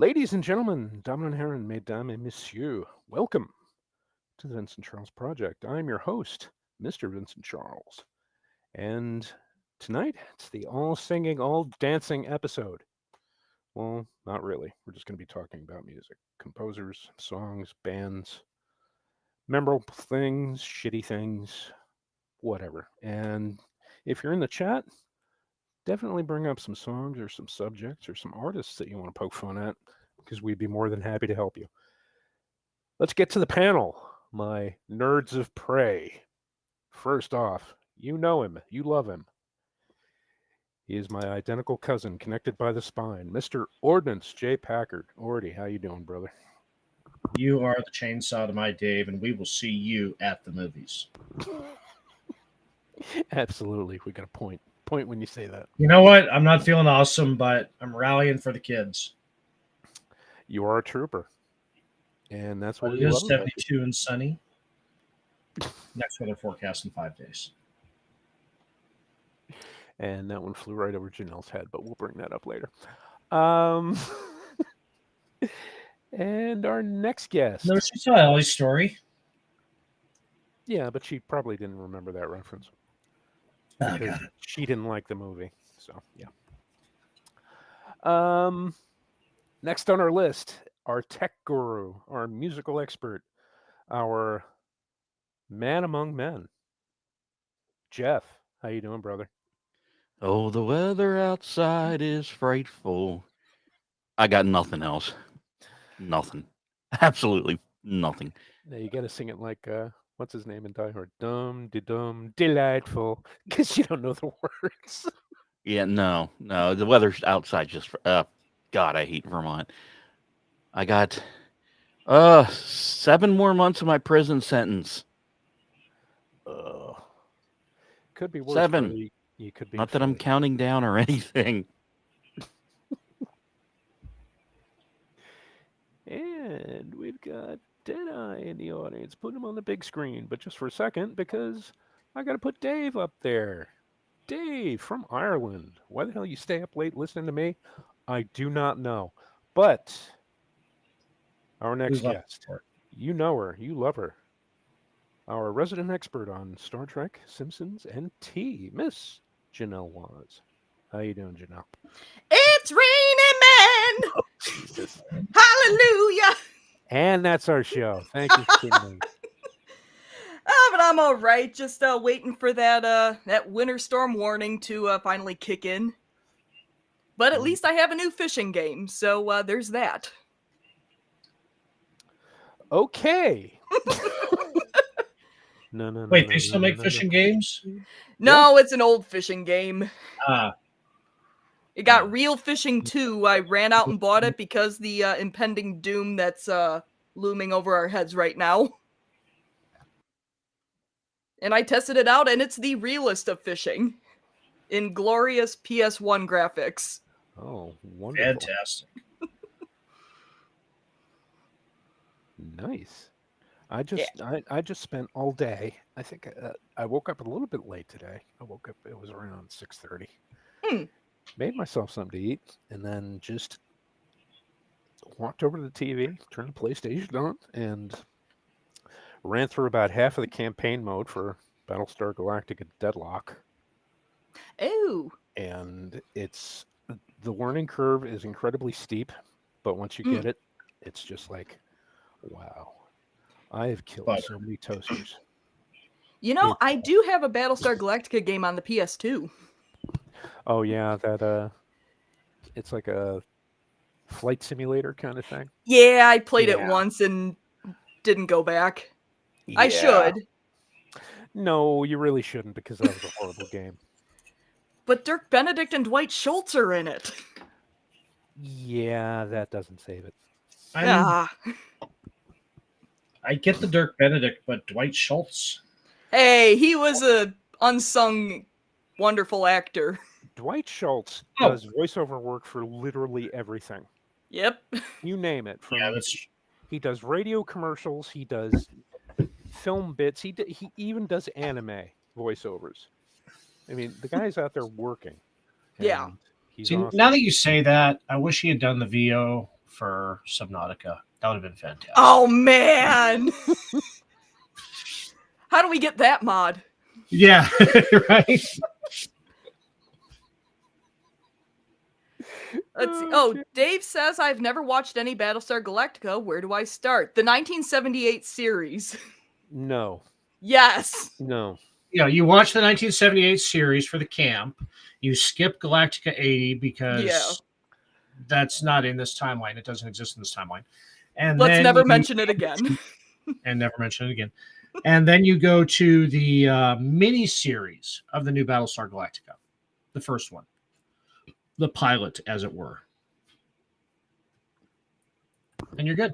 Ladies and gentlemen, dames and herren, mesdames et messieurs, welcome to the Vincent Charles Project. I'm your host, Mr. Vincent Charles. And tonight, it's the all singing, all dancing episode. Well, not really. We're just going to be talking about music, composers, songs, bands, memorable things, shitty things, whatever. And if you're in the chat, definitely bring up some songs or some subjects or some artists that you want to poke fun at because we'd be more than happy to help you. Let's get to the panel, my nerds of prey. First off, you know him, you love him. He is my identical cousin, connected by the spine, Mr. Ordnance J. Packard. Ordy, how you doing, brother? You are the chainsaw to my Dave, and we will see you at the movies. Absolutely, we got a point. Point when you say that. You know what? I'm not feeling awesome, but I'm rallying for the kids. You are a trooper, and that's what But we it love is about you. 72 and sunny. Next weather forecast in 5 days. And that one flew right over Janelle's head, but we'll bring that up later. Um, and our next guest. No, she saw Ellie's story. Yeah, but she probably didn't remember that reference. Oh, Because got it. she didn't like the movie. So, yeah. Next on our list, our tech guru, our musical expert, our man among men, Jeff. How you doing, brother? Oh, the weather outside is frightful. I got nothing else. Nothing. Absolutely nothing. Now you got to sing it like what's his name in Die Hard? Dum, delightful, because you don't know the words. Yeah, no. The weather's outside just. God, I hate Vermont. I got 7 more months of my prison sentence. Could be worse. 7. Brother. You could be. Not that I'm counting down or anything. And we've got Deadeye in the audience. Put him on the big screen, but just for a second because I got to put Dave up there. Dave from Ireland. Why the hell you stay up late listening to me? I do not know. But our next guest, you know her, you love her. Our resident expert on Star Trek, Simpsons, and tea, Miss Janelle Waz. How you doing, Janelle? It's raining men. Oh, Jesus. Hallelujah. And that's our show. Thank you for tuning in. But I'm all right. Just waiting for that winter storm warning to finally kick in. But at least I have a new fishing game, so there's that. Okay. No. Wait, they still make fishing games? No, it's an old fishing game. Ah. It got Real Fishing 2. I ran out and bought it because the impending doom that's looming over our heads right now. And I tested it out, and it's the realest of fishing in glorious PS1 graphics. Oh, wonderful. Fantastic. Nice. I just spent all day. I think I woke up a little bit late today. I woke up, it was around 6:30. Made myself something to eat, and then just walked over to the TV, turned the PlayStation on, and ran through about half of the campaign mode for Battlestar Galactica Deadlock. Oh. And the learning curve is incredibly steep, but once you get it, it's just like, wow. I have killed so many toasters. You know, I do have a Battlestar Galactica game on the PS2. Oh yeah, that it's like a flight simulator kind of thing. Yeah, I played it once and didn't go back. Yeah. I should. No, you really shouldn't because that was a horrible game. But Dirk Benedict and Dwight Schultz are in it. Yeah, that doesn't save it. I get the Dirk Benedict, but Dwight Schultz. Hey, he was a unsung wonderful actor. Dwight Schultz does voiceover work for literally everything. Yep. You name it. He does radio commercials. He does film bits. He even does anime voiceovers. I mean, the guy's out there working. Yeah. He's awesome. Now that you say that, I wish he had done the VO for Subnautica. That would have been fantastic. Oh man! How do we get that mod? Yeah, right. Let's see. Oh, Dave says I've never watched any Battlestar Galactica. Where do I start? The 1978 series. No, Yes. no. You know, you watch the 1978 series for the camp. You skip Galactica 80 because that's not in this timeline. It doesn't exist in this timeline. And Let's then never you- mention it again. and never mention it again. And then you go to the mini series of the new Battlestar Galactica, the first one, the pilot, as it were. And you're good.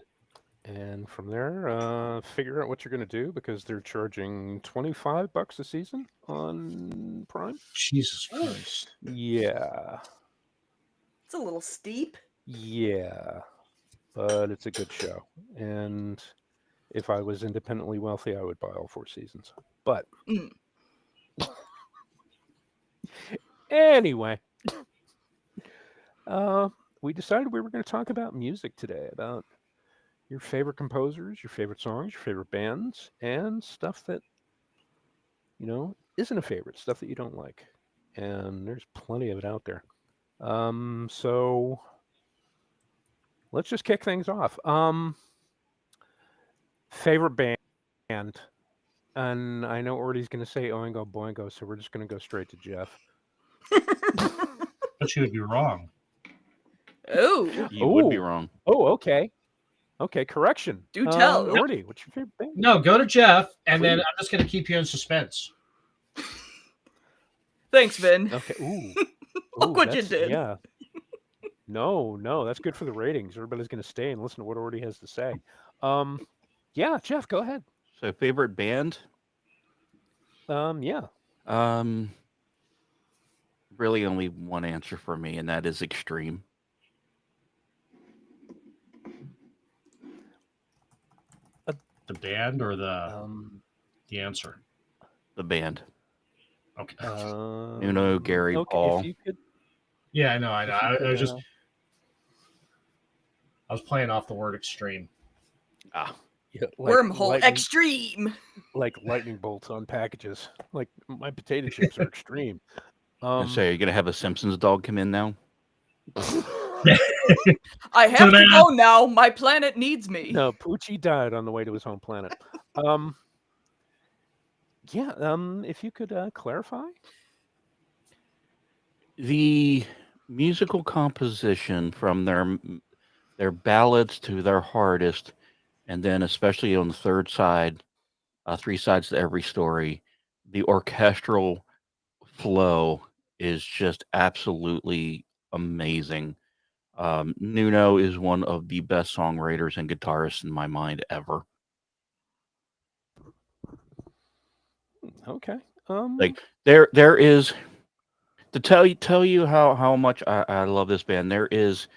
And from there, figure out what you're going to do because they're charging $25 a season on Prime. Jesus Christ. Yeah, It's a little steep. yeah, but it's a good show. And if I was independently wealthy, I would buy all 4 seasons. But Mm. anyway, we decided we were going to talk about music today, about your favorite composers, your favorite songs, your favorite bands, and stuff that, you know, isn't a favorite, stuff that you don't like. And there's plenty of it out there. So let's just kick things off. Favorite band. And I know Orty's going to say Oingo Boingo, so we're just going to go straight to Jeff. But you would be wrong. Oh, You would be Ooh. wrong. Oh, okay. Okay, correction. Do tell. Orty, what's your favorite band? No, go to Jeff, and then Please. I'm just going to keep you in suspense. thanks, Vin. Okay. Ooh. Look Ooh, what you that's- did. Yeah. No, that's good for the ratings. Everybody's going to stay and listen to what Orty has to say. Yeah, Jeff, go ahead. So favorite band? Yeah. Really only one answer for me, and that is Extreme. The band or Um, the answer? The band. Okay. Nuno, Gary, okay, Paul. If you could, Yeah, I know. I know. if you I could, was just I was playing off the word extreme. yeah, Wormhole lightning, extreme. like lightning bolts on packages. Like my potato chips are extreme. And so you're gonna have a Simpsons dog come in now? I have to go now. My planet needs me. No, Poochie died on the way to his home planet. Yeah. If you could clarify. The musical composition from their ballads to their hardest, and then especially on the third side, 3 sides to every story, the orchestral flow is just absolutely amazing. Nuno is one of the best songwriters and guitarists in my mind ever. Okay. Like there is, to tell you how much I love this band. There is,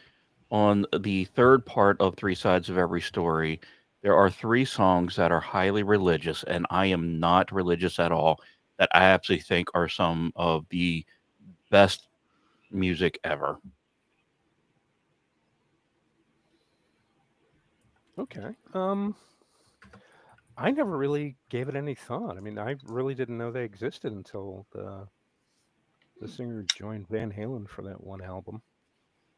on the third part of 3 sides of every story, there are 3 songs that are highly religious, and I am not religious at all, that I absolutely think are some of the best music ever. Okay. I never really gave it any thought. I mean, I really didn't know they existed until the singer joined Van Halen for that one album,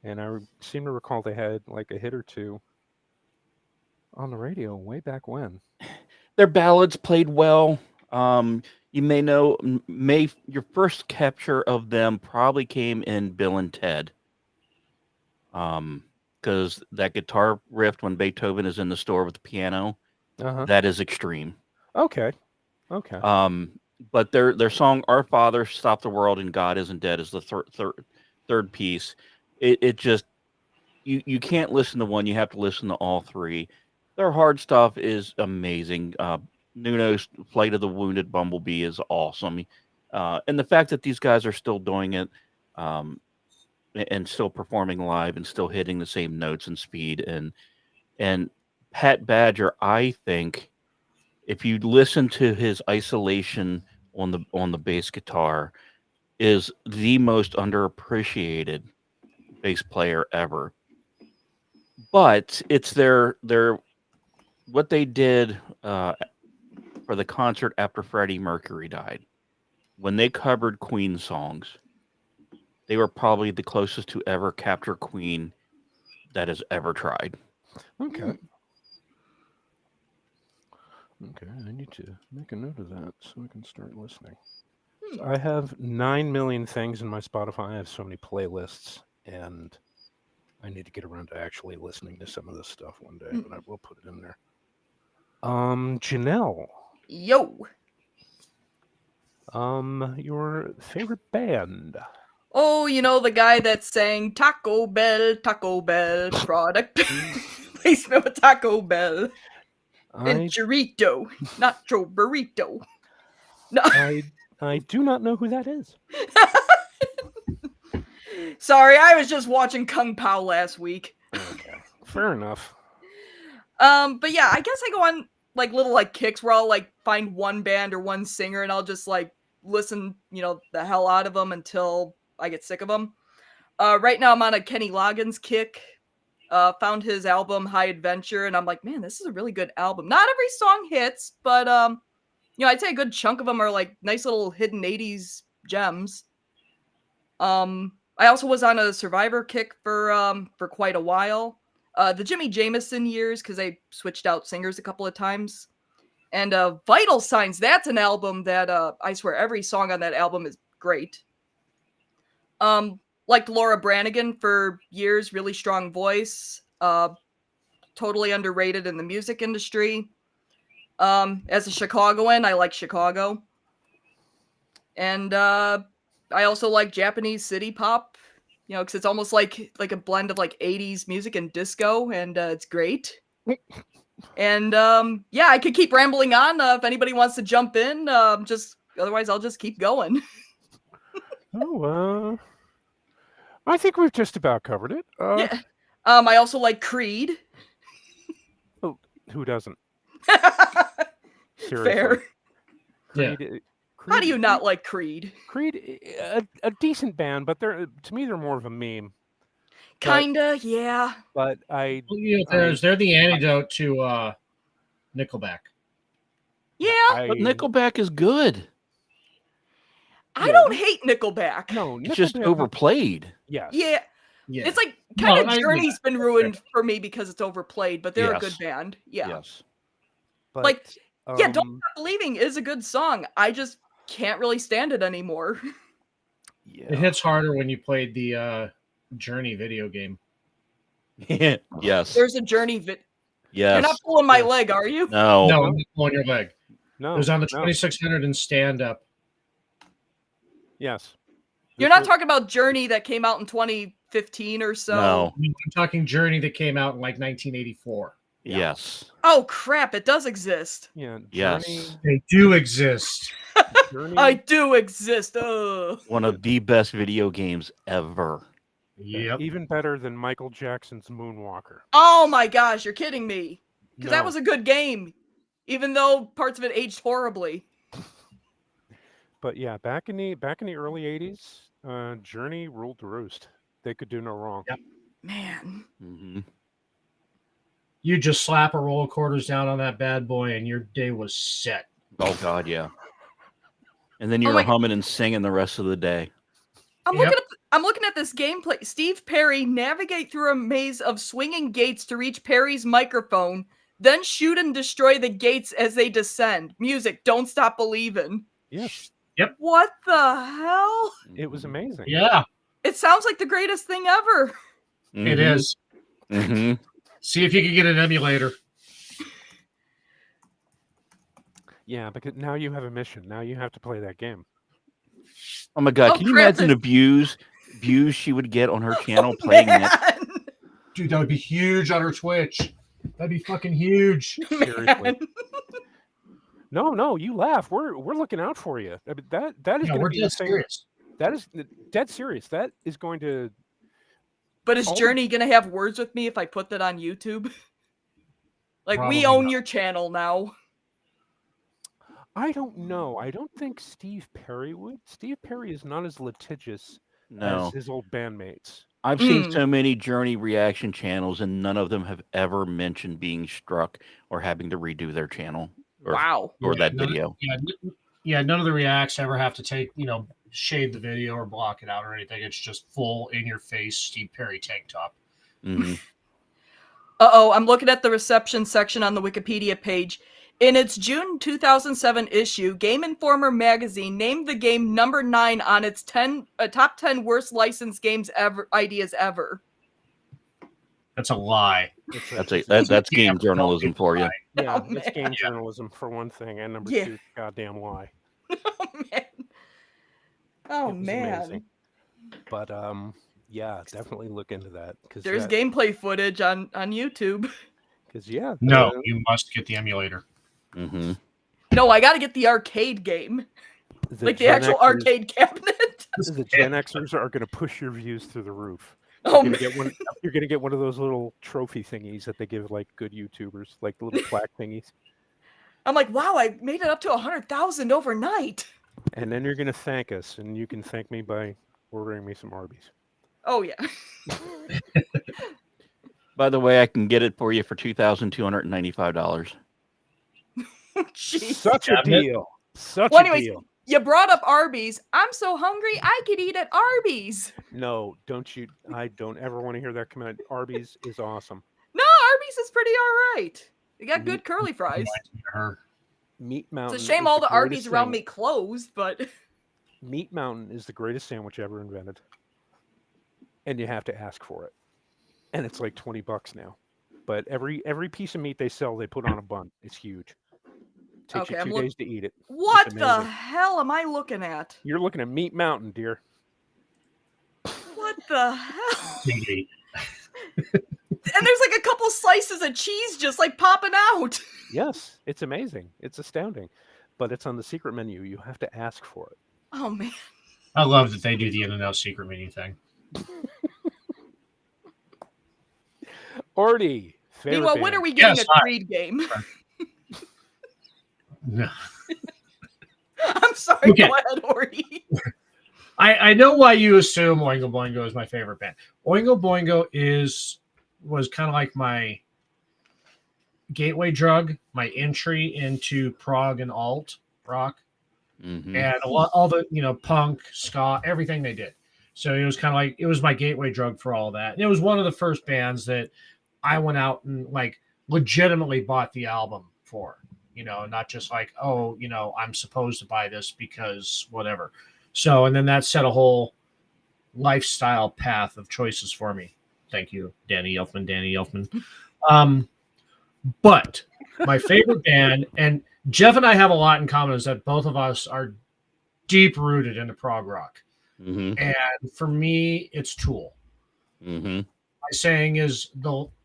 and I seem to recall they had like a hit or two on the radio way back when. Their ballads played well. You may know, your first capture of them probably came in Bill and Ted. Because that guitar riff when Beethoven is in the store with the piano, Uh-huh. that is extreme. Okay. Okay. But their song "Our Father, Stop the World, and God Isn't Dead" is the third piece. It just, you can't listen to one; you have to listen to all 3. Their hard stuff is amazing. Nuno's "Flight of the Wounded Bumblebee" is awesome, and the fact that these guys are still doing it, and still performing live and still hitting the same notes and speed, and Pat Badger, I think, if you listen to his isolation on the bass guitar, is the most underappreciated bass player ever. but it's their what they did for the concert after Freddie Mercury died. When they covered Queen songs, they were probably the closest to ever capture Queen that has ever tried. Okay. Okay, I need to make a note of that so I can start listening. So I have 9 million things in my Spotify. I have so many playlists, and I need to get around to actually listening to some of this stuff one day, but I will put it in there. Janelle, Yo. your favorite band? Oh, you know the guy that sang Taco Bell, product placement with Taco Bell and I chorito, nacho burrito. No, I do not know who that is. sorry, I was just watching Kung Pao last week. Okay, fair enough. But yeah, I guess I go on like little like kicks where I'll like find one band or one singer and I'll just like listen, the hell out of them until I get sick of them. Right now I'm on a Kenny Loggins kick. Found his album High Adventure, and I'm like, man, this is a really good album. Not every song hits, but I'd say a good chunk of them are like nice little hidden 80s gems. I also was on a Survivor kick for quite a while. The Jimmy Jameson years, because I switched out singers a couple of times. And Vital Signs, that's an album that I swear every song on that album is great. Liked Laura Branigan for years, really strong voice. Totally underrated in the music industry. As a Chicagoan, I like Chicago. And I also like Japanese city pop, because it's almost like a blend of like 80s music and disco, and it's great. And yeah, I could keep rambling on if anybody wants to jump in. Otherwise, I'll just keep going. Oh, I think we've just about covered it. Yeah. I also like Creed. Oh, who doesn't? Seriously. Fair. Creed, How do you not like Creed? Creed, a decent band, but to me they're more of a meme. Kinda, yeah. But they're the antidote to Nickelback. Yeah. But Nickelback is good. I don't hate Nickelback. No, it's just overplayed. Yes. Yeah. It's like kind of Journey's been ruined for me because it's overplayed, but they're a good band. Yeah. Yes. But, like, Don't Stop Believing is a good song. I just can't really stand it anymore. Yeah. It hits harder when you played the Journey video game. Yes. There's a Journey Yes. You're not pulling my leg, are you? No. No, I'm not pulling your leg. No. It was on the 2600 and stand up. Yes. You're not talking about Journey that came out in 2015 or so. No. I'm talking Journey that came out in like 1984. Yeah. Yes. Oh crap! It does exist. Yeah. Yes. Journey, They do exist. Journey, I do exist. Ugh. One of the best video games ever. Yep. even better than Michael Jackson's Moonwalker. Oh my gosh! You're kidding me. Because that No. was a good game, even though parts of it aged horribly. But yeah, back in the early '80s, Journey ruled the roost. They could do no wrong. Yep. Man. Mm-hmm. You just slap a roll of quarters down on that bad boy, and your day was set. Oh God, yeah. And then you're humming and singing the rest of the day. I'm looking at this gameplay. Steve Perry navigate through a maze of swinging gates to reach Perry's microphone, then shoot and destroy the gates as they descend. Music, Don't Stop Believin'. Yes. Yep. What the hell? It was amazing. Yeah. It sounds like the greatest thing ever. Mm-hmm. It is. Mm-hmm. See if you can get an emulator. Yeah, because now you have a mission. Now you have to play that game. Oh my God! Can you imagine the views she would get on her channel playing that? Dude, that would be huge on her Twitch. That'd be fucking huge. Seriously. No, you laugh. We're looking out for you. I mean, that is going to be dead serious. That is dead serious. That is going to. But is Journey gonna have words with me if I put that on YouTube? Like, Probably we own not. your channel now. I don't know. I don't think Steve Perry would. Steve Perry is not as litigious No. as his old bandmates. I've seen so many Journey reaction channels, and none of them have ever mentioned being struck or having to redo their channel Wow. or that none, video. None of the reacts ever have to take, shade the video or block it out or anything. It's just full in your face Steve Perry tank top. Hmm. Uh-oh, I'm looking at the reception section on the Wikipedia page. In its June 2007 issue, Game Informer magazine named the game number 9 on its top 10 worst licensed games ideas ever. That's a lie. That's game journalism for you. Yeah, Oh, it's man. game journalism for one thing, and number Yeah. 2, goddamn lie. Oh, man. Oh, It was man. amazing. But yeah, definitely look into that because There's gameplay footage on YouTube. Because yeah, No, you must get the emulator. Hmm. No, I got to get the arcade game, like the Gen actual Xers- arcade cabinet. The Gen Xers are going to push your views through the roof. Oh, You're man. going to get one of those little trophy thingies that they give like good YouTubers, like the little plaque thingies. I'm like, wow, I made it up to 100,000 overnight. And then you're going to thank us, and you can thank me by ordering me some Arby's. Oh, yeah. By the way, I can get it for you for $2,295. Jeez. Such a deal. Such Well, a anyways, deal. you brought up Arby's. I'm so hungry, I could eat at Arby's. No, don't you? I don't ever want to hear that come out. Arby's is awesome. No, Arby's is pretty all right. They got good curly fries. Meat Mountain. It's a shame is all the the Arby's greatest around thing. me closed, but Meat Mountain is the greatest sandwich ever invented. And you have to ask for it. And it's like $20 now. But every piece of meat they sell, they put on a bun. It's huge. Takes Okay, you 2 days to eat it. what It's the amazing. hell am I looking at? You're looking at Meat Mountain, dear. What the hell? And there's like a couple slices of cheese just like popping out. Yes, it's amazing. It's astounding. But it's on the secret menu. You have to ask for it. Oh, man. I love that they do the In-N-Out secret menu thing. Artie, favorite Meanwhile, band. when are we getting Yes, a Creed game? No. I'm sorry, Okay. go ahead, Orty. I know why you assume Oingo Boingo is my favorite band. Oingo Boingo was kind of like my gateway drug, my entry into prog and alt rock, Hmm. and all the punk, ska, everything they did. So it was kind of like it was my gateway drug for all that. And it was one of the first bands that I went out and like legitimately bought the album for. Not just like, oh, I'm supposed to buy this because whatever. So, and then that set a whole lifestyle path of choices for me. Thank you, Danny Elfman. But my favorite band, and Jeff and I have a lot in common, is that both of us are deep rooted into prog rock. Hmm. And for me, it's Tool. Hmm. My saying is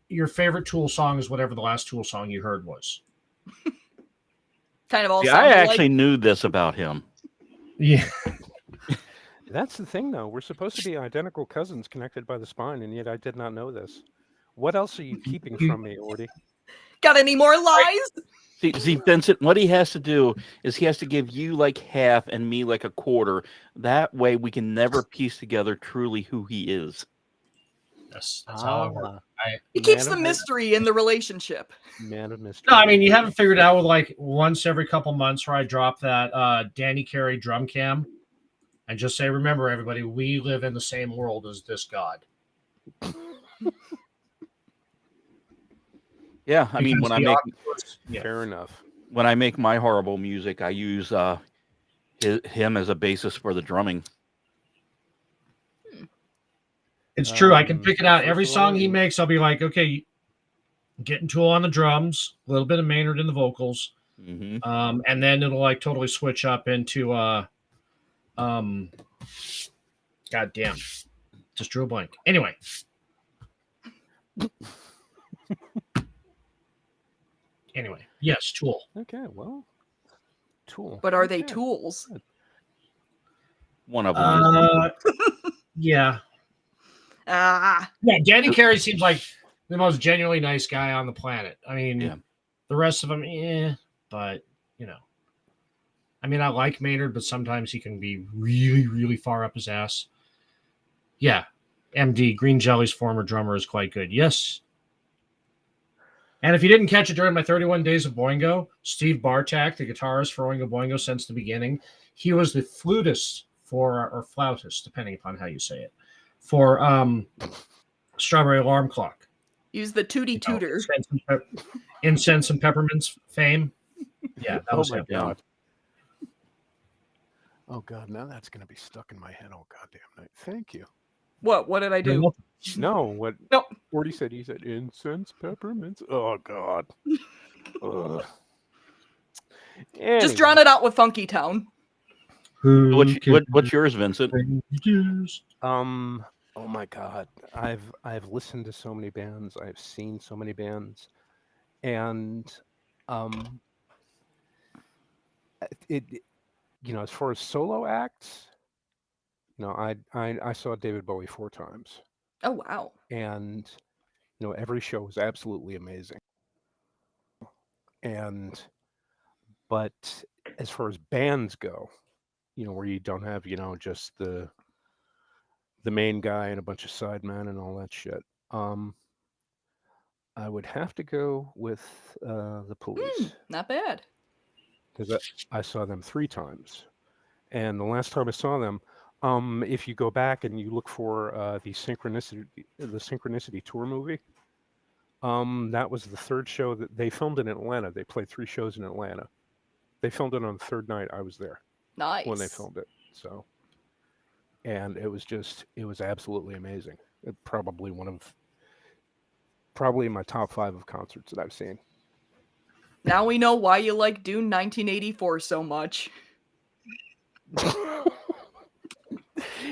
your favorite Tool song is whatever the last Tool song you heard was. Kind of all See, I sounded actually like... knew this about him. Yeah. That's the thing, though. We're supposed to be identical cousins connected by the spine, and yet I did not know this. What else are you keeping from me, Orty? Got any more lies? See, Vincent, what he has to do is he has to give you like half and me like a quarter. That way we can never piece together truly who he is. That's how it works. He keeps Man the of mystery in the relationship. Man of mystery. No, I mean, you haven't figured out with like once every couple months where I drop that Danny Carey drum cam and just say, remember, everybody, we live in the same world as this God. Yeah, I mean, Because when I the make octopus- yeah. Fair enough. when I make my horrible music, I use him as a basis for the drumming. It's true. I can pick it out. first Every of all, song he you- makes, I'll be like, okay, getting Tool on the drums, a little bit of Maynard in the vocals, Hmm. and then it'll like totally switch up into God damn, just drew a blank. Anyway, yes, Tool. Okay, well, Tool. But are they Okay. tools? One of them. Yeah. Ah, Yeah, Danny Carey seems like the most genuinely nice guy on the planet. I mean, Yeah. the rest of them, but I mean, I like Maynard, but sometimes he can be really, really far up his ass. Yeah, MD Green Jelly's former drummer is quite good. Yes. And if you didn't catch it during my 31 Days of Boingo, Steve Bartak, the guitarist for Oingo Boingo since the beginning, he was the flutist for, or flautist, depending upon how you say it, for Strawberry Alarm Clock. Use the Tootie Tooter. Incense and Peppermints fame. Yeah, that was my him. God. Oh God, now that's going to be stuck in my head all goddamn night. Thank you. What did I do? No, what? No. What he said incense, peppermints. Oh God. Just drown it out with Funky Town. What's yours, Vincent? Oh my God, I've listened to so many bands. I've seen so many bands, and it as far as solo acts, I saw David Bowie 4 times. Oh wow. And every show was absolutely amazing. But as far as bands go, where you don't have just the main guy and a bunch of sidemen and all that shit, I would have to go with the Police. Not bad. Because I saw them 3 times, and the last time I saw them, if you go back and you look for the Synchronicity tour movie, that was the 3rd show that they filmed in Atlanta. They played 3 shows in Atlanta. They filmed it on the 3rd night. I was there. Nice. When they filmed it. So, and it was absolutely amazing. Probably my top 5 of concerts that I've seen. Now we know why you like Dune 1984 so much.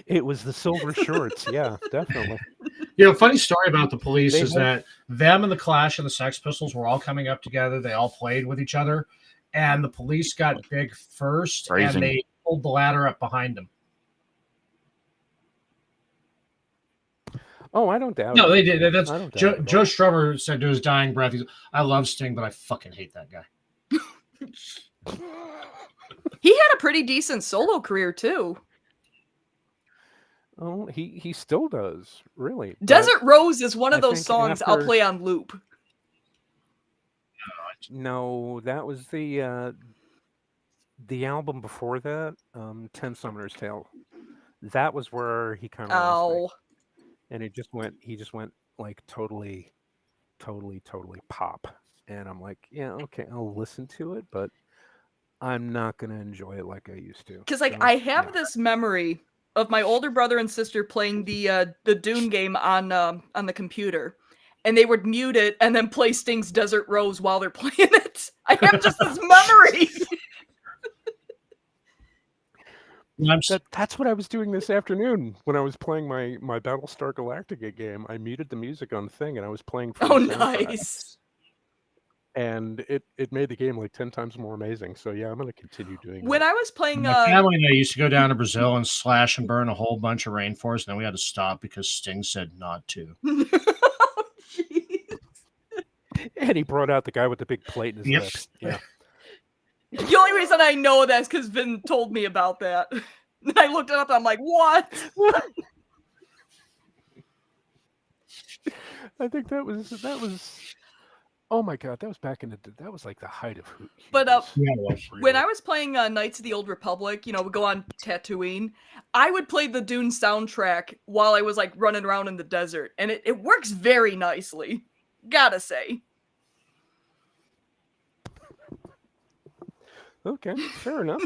It was the silver shorts. Yeah, definitely. Funny story about the Police is that them and the Clash and the Sex Pistols were all coming up together. They all played with each other, and the Police got big first, and they pulled the ladder up behind them. Oh, I don't doubt. No, they did. That's Joe Strummer said to his dying breath, "I love Sting, but I fucking hate that guy." He had a pretty decent solo career too. Oh, he still does, really. Desert Rose is one of those songs I'll play on loop. No, that was the album before that, 10 Summoner's Tale. That was where he kind of lost me. And he just went like totally pop. And I'm like, yeah, okay, I'll listen to it, but I'm not going to enjoy it like I used to. Because I have this memory of my older brother and sister playing the Dune game on the computer, and they would mute it and then play Sting's Desert Rose while they're playing it. I have just this memory. That's what I was doing this afternoon when I was playing my Battlestar Galactica game. I muted the music on the thing and I was playing for the soundtrack. Nice. And it made the game like 10 times more amazing. So yeah, I'm going to continue doing when that. I was playing my family and I used to go down to Brazil and slash and burn a whole bunch of rainforest, and then we had to stop because Sting said not to. And he brought out the guy with the big plate in his lips. Yeah. The only reason I know that is because Vin told me about that. I looked it up and I'm like, what? I think that was oh my God, that was back in that was like the height of But when I was playing Knights of the Old Republic, we go on Tatooine, I would play the Dune soundtrack while I was like running around in the desert, and it works very nicely, gotta say. Okay, fair enough.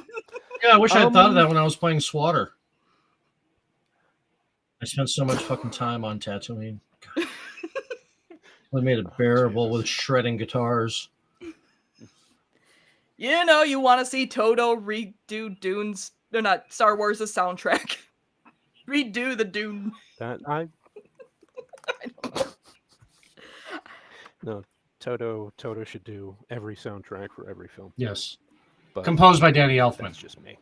Yeah, I wish I had thought of that when I was playing Swatter. I spent so much fucking time on Tatooine. They made it bearable with shredding guitars. You want to see Toto redo Dune's, they're not Star Wars' soundtrack. Redo the Dune. I don't know. No, Toto should do every soundtrack for every film. Yes. But composed by Danny Elfman. That's just me.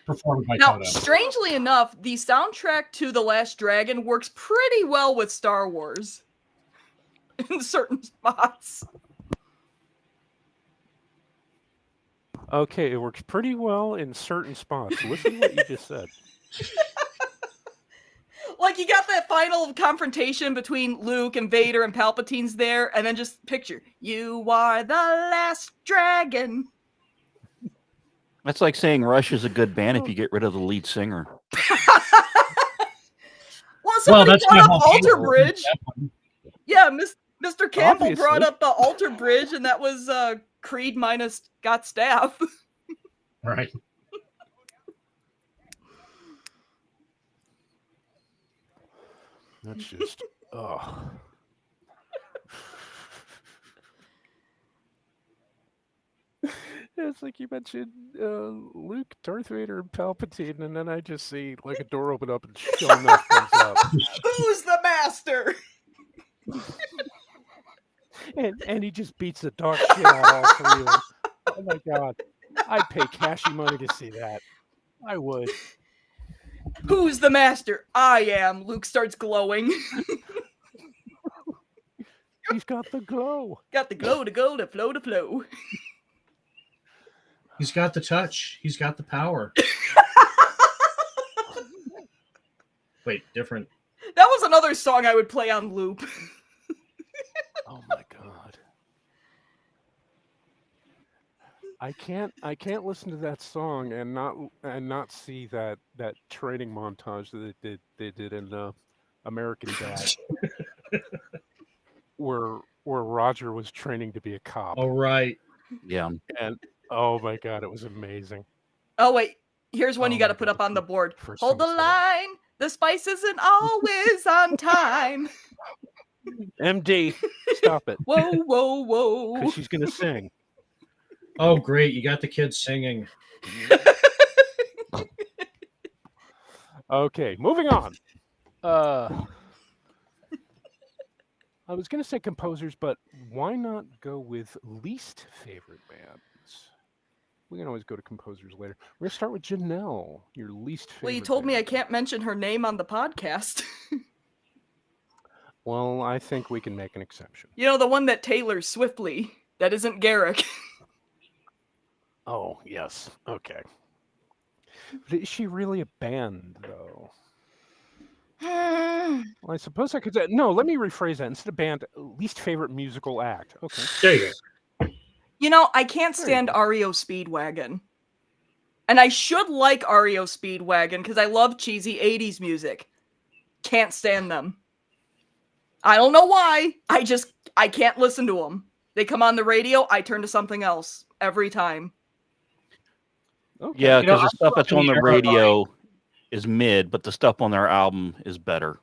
Performed by Now, Toto. Strangely enough, the soundtrack to The Last Dragon works pretty well with Star Wars. In certain spots. Okay, it works pretty well in certain spots. Listen to what you just said. Like, you got that final confrontation between Luke and Vader and Palpatine's there, and then just picture, you are the last dragon. That's like saying Rush is a good band if you get rid of the lead singer. Well, somebody that's brought my up whole Alter deal. Bridge. Yeah, Mr. Campbell brought Obviously. up Alter Bridge, and that was Creed minus Got Staff. Right. That's just, oh. It's like you mentioned Luke, Darth Vader, and Palpatine, and then I just see like a door open up and sure enough comes up. Who's the master? And he just beats the dog shit out of all three of them. Oh my god. I'd pay cashy money to see that. I would. Who's the master? I am. Luke starts glowing. He's got the glow. Got the glow to go, to flow to flow. He's got the touch. He's got the power. Wait, different. That was another song I would play on loop. Oh my god. I can't listen to that song and not see that training montage that they did in American Dad, where Roger was training to be a cop. All right. Yeah. And oh my god, it was amazing. Oh, wait. Here's one Oh you got to my put God, up on the board. first Hold the time I saw that. line. The spice isn't always on time. MD, stop it, Whoa, whoa, whoa. because she's gonna sing. Oh, great. You got the kids singing. Okay, moving on. I was gonna say composers, but why not go with least favorite bands? We can always go to composers later. We're gonna start with Janelle, your least favorite. Well, you told me I band. can't mention her name on the podcast. Well, I think we can make an exception. You know, the one that tailors swiftly. That isn't Garrick. Oh, yes. Okay. But is she really a band, though? Well, I suppose I could say... No, let me rephrase that. Instead of band, least favorite musical act. Okay. There you go. You know, I can't There you stand go. REO Speedwagon. And I should like REO Speedwagon because I love cheesy 80s music. Can't stand them. I don't know why. I can't listen to them. They come on the radio, I turn to something else every time. Okay. Yeah, You know, because the stuff that's on the I'm radio is mid, but the stuff on their album is better.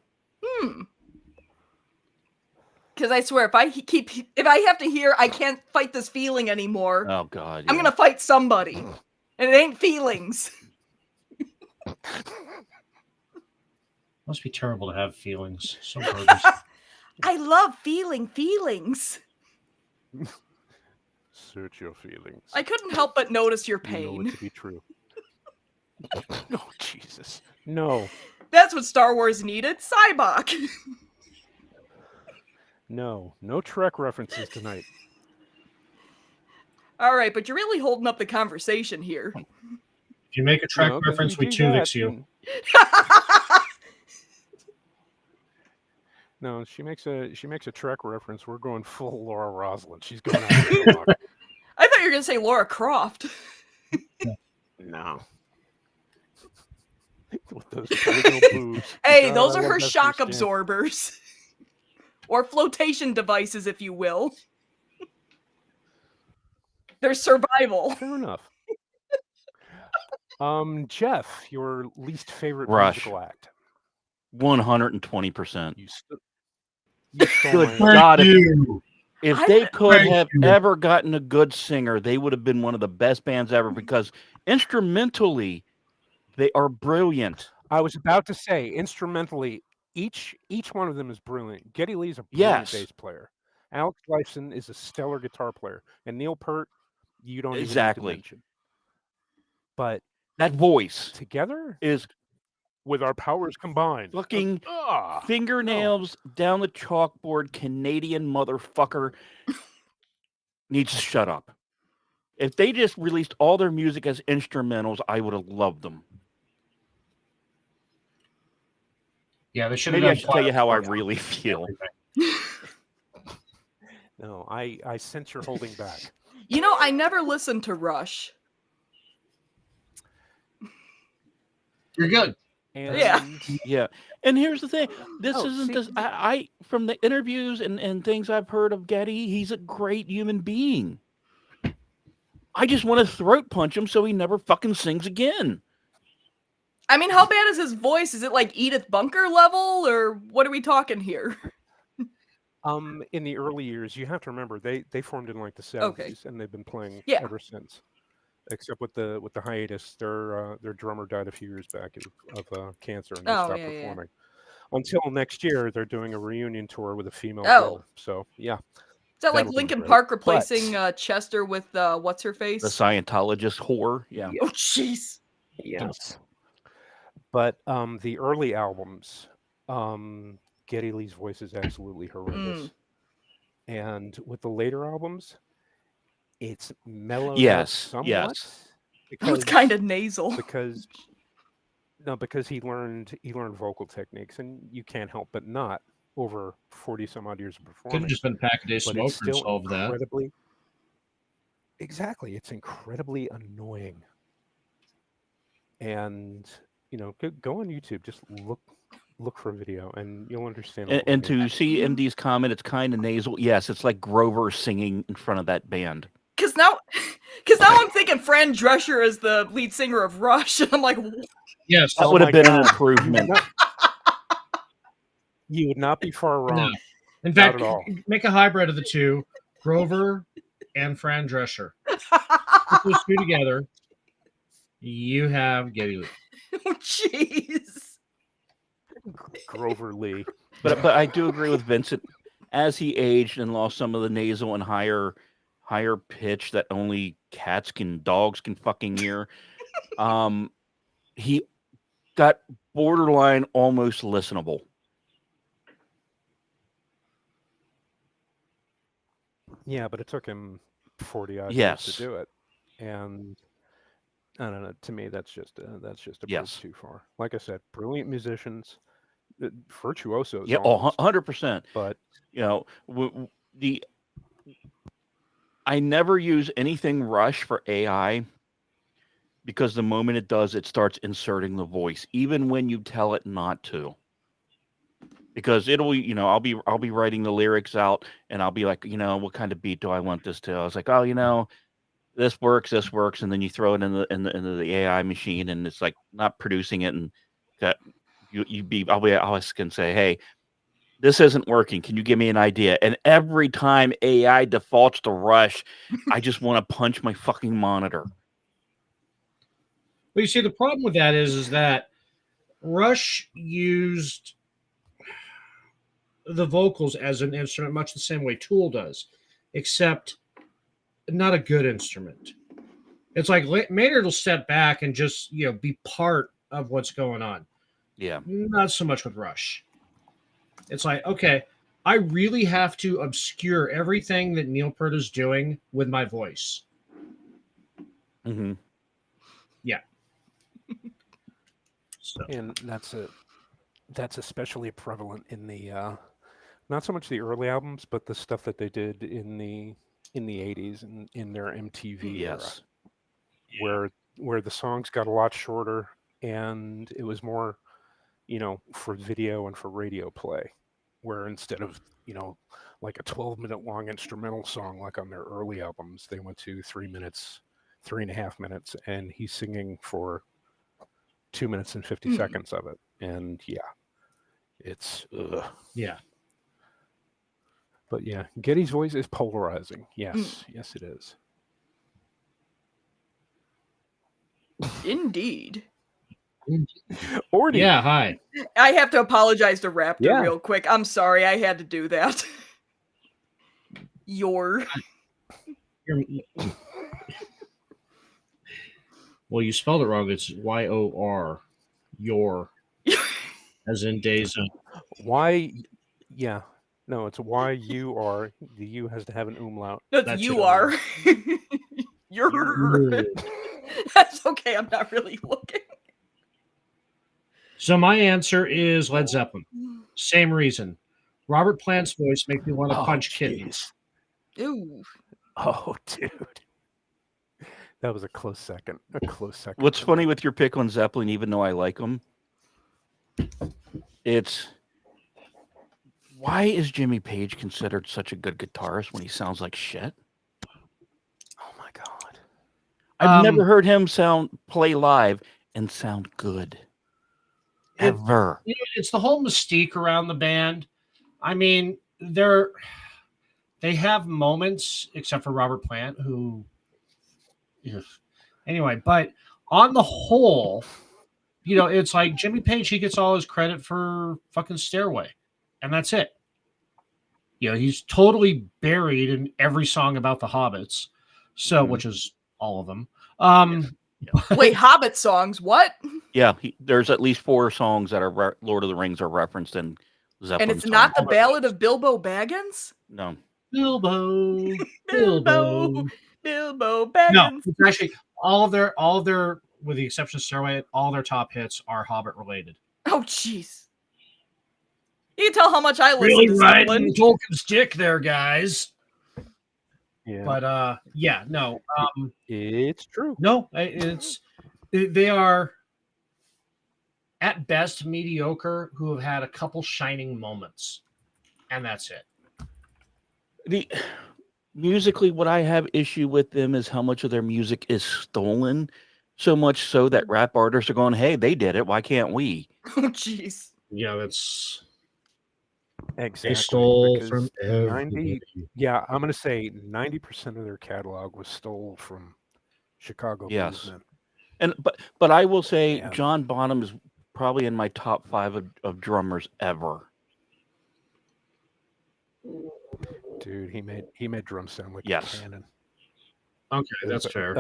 Because I swear, if I have to hear, I can't fight this feeling anymore. Oh God. I'm yeah. gonna fight somebody, and it ain't feelings. Must be terrible to have feelings. So burdensome. I love feeling feelings. Search your feelings. I couldn't help but notice your You know pain. it to be true. Oh, Jesus. No. That's what Star Wars needed. Cybok. No. No Trek references tonight. All right, but you're really holding up the conversation here. If you make a track No, 'cause reference, we do Tuvix that, you. and- No, she makes a Trek reference. We're going full Laura Roslin. She's going out there to walk. I thought you were gonna say Laura Croft. No. With those polygonal boobs. Hey, God, those I are love her that shock first dance. absorbers. Or flotation devices, if you will. They're survival. Fair enough. Jeff, your least favorite Rush. musical act. 120%. You stole Good my- God, you. if I- they could Thank have you. ever gotten a good singer, they would have been one of the best bands ever because instrumentally, they are brilliant. I was about to say, instrumentally, each one of them is brilliant. Geddy Lee's a brilliant Yes. bass player. Alex Lifeson is a stellar guitar player. And Neil Peart, you don't Exactly. even need to mention. But That voice together, is with our powers combined. fucking Ah, fingernails down the chalkboard. Canadian motherfucker needs to shut up. If they just released all their music as instrumentals, I would have loved them. Yeah, they should have Maybe I done should tell you how I Planet really feel. everything. No, I sense you're holding back. You know, I never listened to Rush. You're good. And Yeah. And here's the thing. This Oh, isn't see- this I from the interviews and things I've heard of Getty, he's a great human being. I just want to throat punch him so he never fucking sings again. I mean, how bad is his voice? Is it like Edith Bunker level, or what are we talking here? in the early years, you have to remember they formed in like the 70s, Okay. and they've been playing Yeah. ever since. Except with the hiatus, their drummer died a few years back of cancer, and they Oh, stopped yeah, yeah. performing. Until next year, they're doing a reunion tour with a female Oh. drummer. So yeah, Is that like That'll be Linkin great. Park replacing But- Chester with what's her face? The Scientologist whore. Yeah. Oh, jeez. yes. But the early albums, Geddy Lee's voice is absolutely horrendous. And with the later albums, it's mellowed out Yes, somewhat. yes. Oh, it's kind of nasal. because he learned vocal techniques, and you can't help but not over 40 some odd years of Could have performance. just been Pack a Day But Smoker it's and still solved that. incredibly exactly. It's incredibly annoying. And go on YouTube, just look for a video, and you'll understand. And, what we and mean. to see MD's comment, it's kind of nasal. Yes, it's like Grover singing in front of that band. Because now I'm thinking Fran Drescher is the lead singer of Rush, and I'm like, Yes. That Oh would have my been an God. improvement. You would not be far wrong. No. In Not fact, at all. make a hybrid of the two, Grover and Fran Drescher. Put those two together, you have Geddy Lee. oh, jeez. Grover Lee. But I do agree with Vincent. As he aged and lost some of the nasal and higher pitch that only dogs can fucking hear, he got borderline almost listenable. Yeah, but it took him 40 odd years Yes. to do it, and I don't know. To me, that's just a Yes. bridge too far. Like I said, brilliant musicians, virtuosos. Yeah, almost, 100%. but I never use anything Rush for AI because the moment it does, it starts inserting the voice, even when you tell it not to. Because it'll, I'll be writing the lyrics out, and I'll be like, what kind of beat do I want this to? I was like, oh, this works, and then you throw it into the AI machine, and it's like not producing it, and that I always can say, hey, this isn't working. Can you give me an idea? And every time AI defaults to Rush, I just want to punch my fucking monitor. But you see, the problem with that is that Rush used the vocals as an instrument much the same way Tool does, except not a good instrument. It's like Maynard will step back and just be part of what's going on. Yeah. Not so much with Rush. It's like, okay, I really have to obscure everything that Neil Peart is doing with my voice. Mm-hmm. Yeah. So. And that's especially prevalent in the not so much the early albums, but the stuff that they did in the 80s and in their MTV Yes. era, where the songs got a lot shorter and it was more, for video and for radio play, where instead of, like a 12-minute long instrumental song like on their early albums, they went to 3.5 minutes, and he's singing for 2 minutes and 50 seconds of it. And yeah, it's Yeah. But yeah, Geddy's voice is polarizing. Yes, yes, it is. Indeed. Ordy. Yeah, hi. I have to apologize to Raptor Yeah. real quick. I'm sorry, I had to do that. Your. Well, you spelled it wrong. It's Y-O-R. Your. As in days of. Why? Yeah. No, it's Y-U-R. The U has to have an umlaut. No, That's you it. are. You're. That's okay. I'm not really looking. So my answer is Led Zeppelin. Same reason. Robert Plant's voice makes me want to Oh, punch jeez. kittens. Ooh. Oh, dude. That was a close second. A close second. What's for funny me. with your pick on Zeppelin, even though I like them, it's why is Jimmy Page considered such a good guitarist when he sounds like shit? Oh my god. I've never heard him play live and sound good. It- Ever. It's the whole mystique around the band. I mean, they have moments, except for Robert Plant, who, anyway. But on the whole, it's like Jimmy Page. He gets all his credit for fucking Stairway, and that's it. He's totally buried in every song about the Hobbits, so which is all of them. Wait, Hobbit songs? What? Yeah, there's at least 4 songs that are Lord of the Rings are referenced in Zeppelin. And it's not the Ballad of Bilbo Baggins? No. Bilbo Bilbo No, Baggins. it's actually all of their, with the exception of Stairway, all their top hits are Hobbit related. Oh, jeez. You can tell how much I listen to Zeppelin. Tolkien's dick there, guys. Yeah. But yeah, no. It's true. No, they are at best mediocre who have had a couple shining moments, and that's it. Musically, what I have issue with them is how much of their music is stolen. So much so that rap artists are going, "Hey, they did it. Why can't we?" Oh, jeez. Yeah, that's Exactly. they stole because from 90. everybody. Yeah, I'm gonna say 90% of their catalog was stole from Chicago Yes. bluesmen. And but I will say Yeah. John Bonham is probably in my top 5 of drummers ever. Dude, he made drums sound like Yes. a cannon. Okay, that's fair.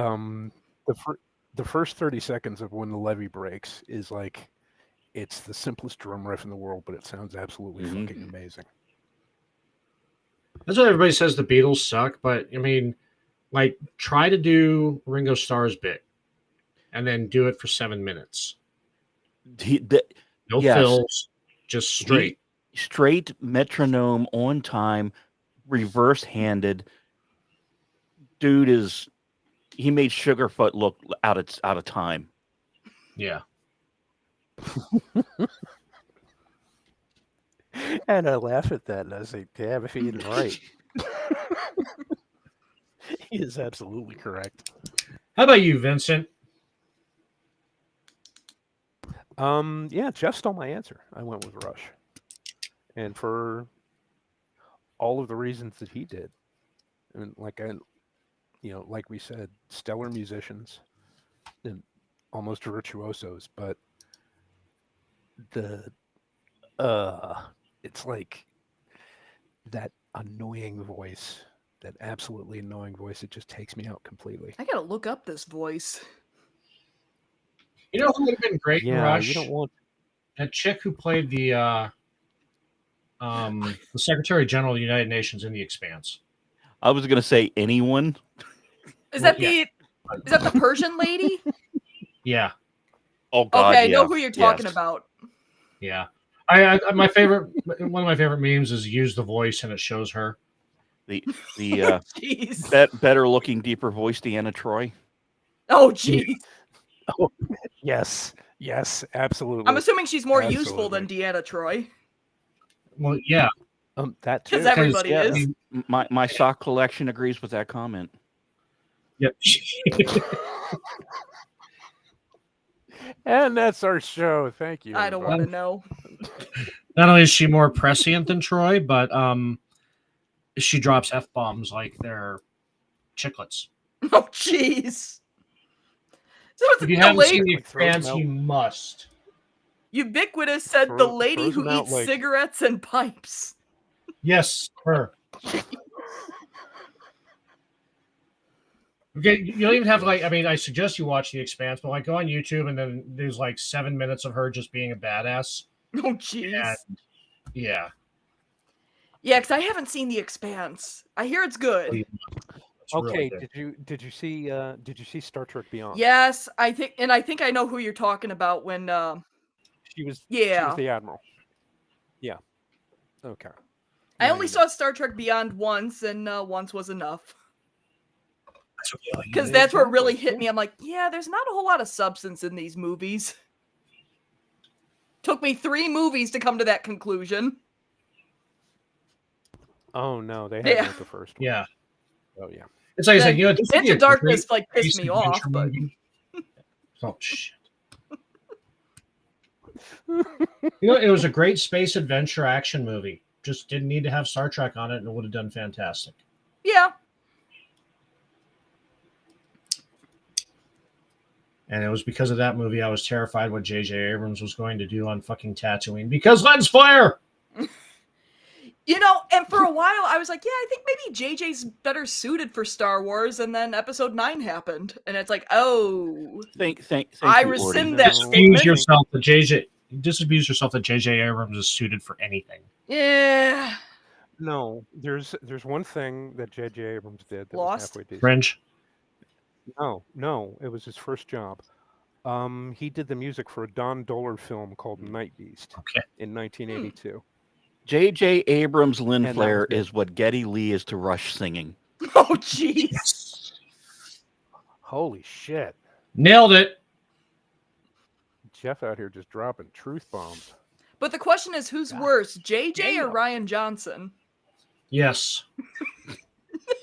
The first 30 seconds of When the Levee Breaks is like it's the simplest drum riff in the world, but it sounds absolutely fucking amazing. That's what everybody says the Beatles suck, but I mean, like, try to do Ringo Starr's bit and then do it for 7 minutes. No Yes. fills, just straight. Straight metronome on time, reverse handed. Dude he made Sugarfoot look out of time. Yeah. And I laugh at that and I say, damn, if he isn't right. He is absolutely correct. How about you, Vincent? Yeah, Jeff stole my answer. I went with Rush. And for all of the reasons that he did. And like we said, stellar musicians and almost virtuosos, but it's like that annoying voice, that absolutely annoying voice. It just takes me out completely. I gotta look up this voice. You know who would have been great in Rush? You don't want that chick who played the Secretary General of the United Nations in The Expanse. I was gonna say anyone. Is that the Persian lady? Yeah. Oh God, okay, I yeah. know who you're talking Yes. about. Yeah. One of my favorite memes is use the voice and it shows her. The Jeez. better looking, deeper voice, Deanna Troy. Oh, jeez. Oh, yes, absolutely. I'm assuming she's more useful than Deanna Troy. Well, yeah. That too. Because everybody yeah, is. My sock collection agrees with that comment. Yep. And that's our show. Thank you. I don't want to know. Not only is she more prescient than Troy, but she drops F-bombs like they're chiclets. Oh, jeez. So it's If you the haven't lady seen The Like, throws Expanse, them out. you must. Ubiquitous said the Throw- lady throws who them out eats like- cigarettes and pipes. Yes, her. Okay, you don't even have I suggest you watch The Expanse, but go on YouTube and then there's 7 minutes of her just being a badass. Oh, jeez. And, yeah. Yeah, because I haven't seen The Expanse. I hear it's good. It's Okay, really good. did you see Star Trek Beyond? Yes, I think I know who you're talking about when She was Yeah. the admiral. Yeah. Okay. I Now only you saw Star Trek Beyond once, and once was enough. That's what you Because like. that's what really Exactly, hit me. I'm like, yeah, there's not a whole lot of substance in these movies. Took me 3 movies to come to that conclusion. Oh no, they had Yeah. me at the first one. Yeah. Oh yeah. It's like I said, Then you know, this would be Into a Darkness great like pissed space me off, adventure but movie. Oh shit. You know, it was a great space adventure action movie. Just didn't need to have Star Trek on it, and it would have done fantastic. yeah. And it was because of that movie I was terrified what J.J. Abrams was going to do on fucking Tatooine. Because lens flare! You know, and for a while I was like, yeah, I think maybe JJ's better suited for Star Wars, and then Episode 9 happened, and it's like, oh, Thank I you, Orty. rescind that Disabuse statement. yourself that J.J. Abrams is suited for anything. Yeah. No, there's one thing that J.J. Abrams did that was Lost? halfway decent. Fringe? No, it was his first job. He did the music for a Don Dohler film called Night Beast Okay. in 1982. J.J. Abrams' Lynn And that Flare was it. is what Geddy Lee is to Rush singing. Oh, jeez. Holy shit. Nailed it. Jeff out here just dropping truth bombs. But the question is, who's God worse, JJ or damn. Ryan Johnson? Yes.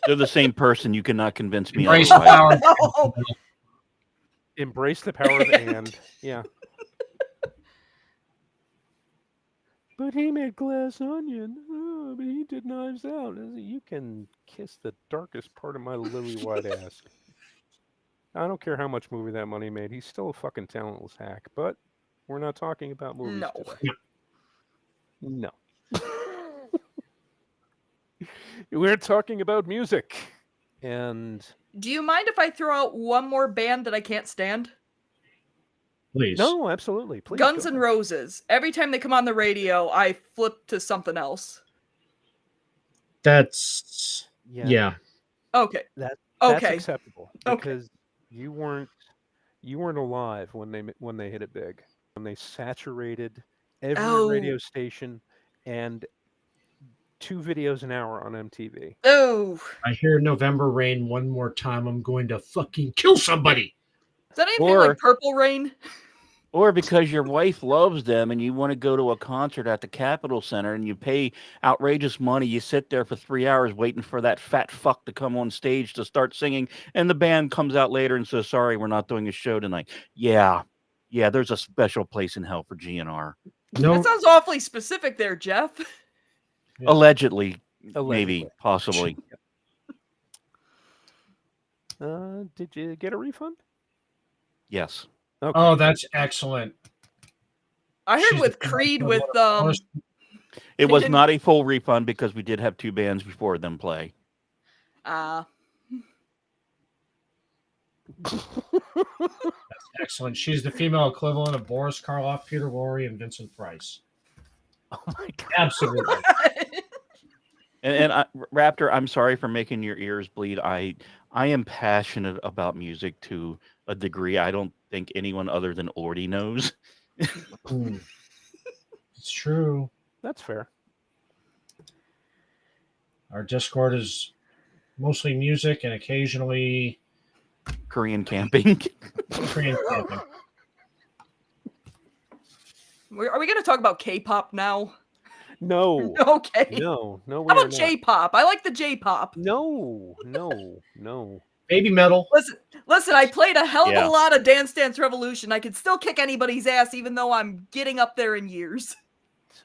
They're the same person. You cannot convince me Embrace the otherwise. power. No. Embrace the power of and. Yeah. But he made Glass Onion. Oh, but he did Knives Out. You can kiss the darkest part of my lily white ass. I don't care how much movie that money made. He's still a fucking talentless hack. But we're not talking about movies No. today. No. We're talking about music. And Do you mind if I throw out one more band that I can't stand? Please. no, absolutely. Please. Guns go N' ahead. Roses. Every time they come on the radio, I flip to something else. That's yeah. Okay. That's Okay. acceptable Okay. because you weren't alive when they hit it big. When they saturated every Oh. radio station and 2 videos an hour on MTV. Oh. I hear November Rain one more time. I'm going to fucking kill somebody. Is that anything Or- like Purple Rain? Or because your wife loves them and you want to go to a concert at the Capitol Center and you pay outrageous money. You sit there for 3 hours waiting for that fat fuck to come on stage to start singing. And the band comes out later and says, sorry, we're not doing a show tonight. Yeah, there's a special place in hell for GNR. No, That sounds awfully specific there, Jeff. Yeah. Allegedly, maybe, Allegedly. possibly. Did you get a refund? Yes. Okay. oh, that's excellent. I heard She's with the- Creed with It was didn't- not a full refund because we did have 2 bands before them play. Excellent. She's the female equivalent of Boris Karloff, Peter Lorre, and Vincent Price. Oh my god. Absolutely. And Raptor, I'm sorry for making your ears bleed. I am passionate about music to a degree I don't think anyone other than Orty knows. Hmm. It's true. That's fair. Our Discord is mostly music and occasionally Korean camping. Korean camping. Are we going to talk about K-pop now? No. Okay. No, we How are about not. J-pop? I like the J-pop. No. Baby metal. Listen, I played a hell of Yeah. a lot of Dance Dance Revolution. I could still kick anybody's ass even though I'm getting up there in years.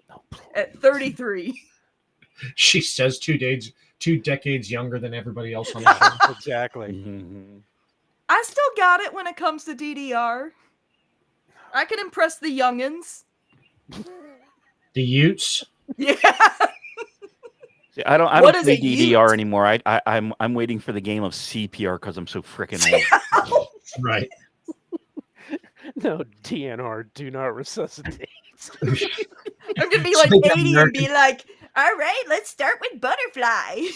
No, At 33. She says 2 decades younger than everybody else on the show. Exactly. Mhm. I still got it when it comes to DDR. I can impress the youngins. The Utes. Yeah. See, I don't What play is a DDR Ute? anymore. I'm waiting for the game of CPR because I'm so freaking old. Right. No, DNR, do not resuscitate. I'm gonna be It's like like 80 and American- be like, all right, let's start with Butterfly.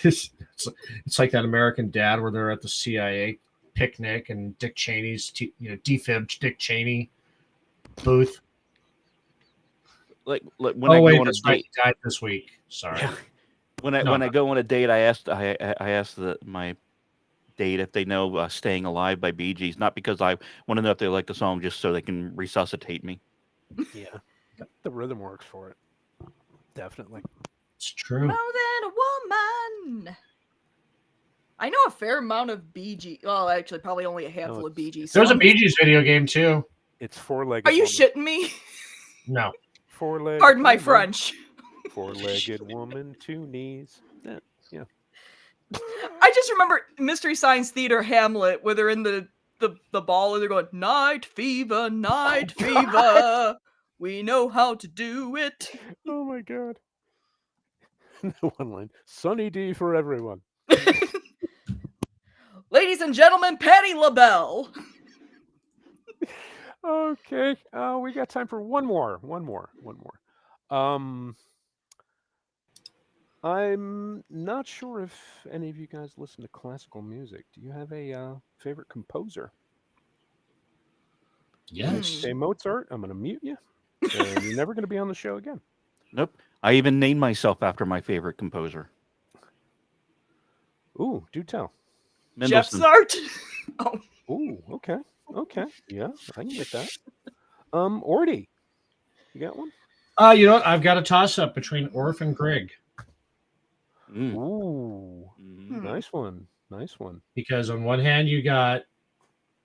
It's like that American Dad where they're at the CIA picnic and Dick Cheney's, defibbed Dick Cheney Booth. Like when Oh I wait, go on a that's right. date. He died this week. Sorry. Yeah. When I No, when I no. go on a date, I asked my date if they know "Staying Alive" by Bee Gees, not because I want to know if they like the song, just so they can resuscitate me. Yeah, the rhythm works for it. Definitely. It's true. More than a woman. I know a fair amount of BG. Well, actually, probably only a handful of BG songs. There's a Bee Gees video game too. It's four-legged. Are you woman. shitting me? No. Four-legged. Pardon my woman. French. Four-legged woman, two knees. Yeah. I just remember Mystery Science Theater Hamlet, where they're in the ball and they're going, night fever, night fever. We know how to do it. Oh my god. The one line. Sunny D for everyone. Ladies and gentlemen, Patti LaBelle. Okay. We got time for one more. I'm not sure if any of you guys listen to classical music. Do you have a favorite composer? Yes. Say Mozart, I'm going to mute you, and you're never going to be on the show again. Nope. I even named myself after my favorite composer, Ooh, do tell. Mendelssohn. Jeffsart. Oh, Ooh, okay. Yeah, I can get that. Orty, you got one? You know what? I've got a toss up between Orff and Grieg Mm. Ooh, Mhm. nice one. because on one hand you got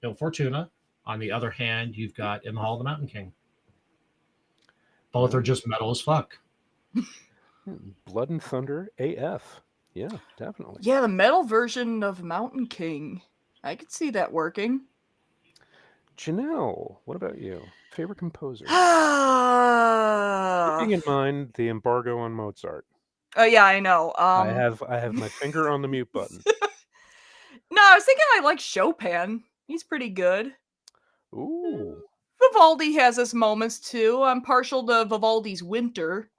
Il Fortuna, on the other hand you've got In the Hall of the Mountain King. Both are just metal as fuck. Blood and Thunder AF. Yeah, definitely. yeah, the metal version of Mountain King. I could see that working. Janelle, what about you? Favorite composer? Oh, Keeping in mind the embargo on Mozart. yeah, I know. I have my finger on the mute button. No, I was thinking I like Chopin. He's pretty good. Ooh. Vivaldi has his moments too. I'm partial to Vivaldi's Winter.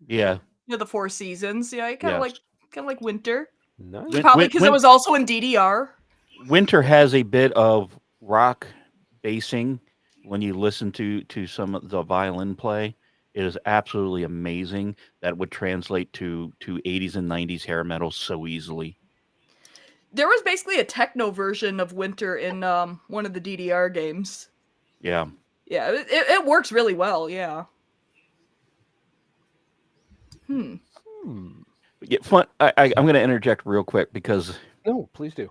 Yeah. The Four Seasons. Yeah, I Yes. kind of like Winter. Nice. Probably because I was also in DDR. Winter has a bit of rock basing when you listen to some of the violin play. It is absolutely amazing. That would translate to 80s and 90s hair metal so easily. There was basically a techno version of Winter in one of the DDR games. Yeah. Yeah, it works really well. Yeah. Yeah, fun. I'm going to interject real quick because No, please do.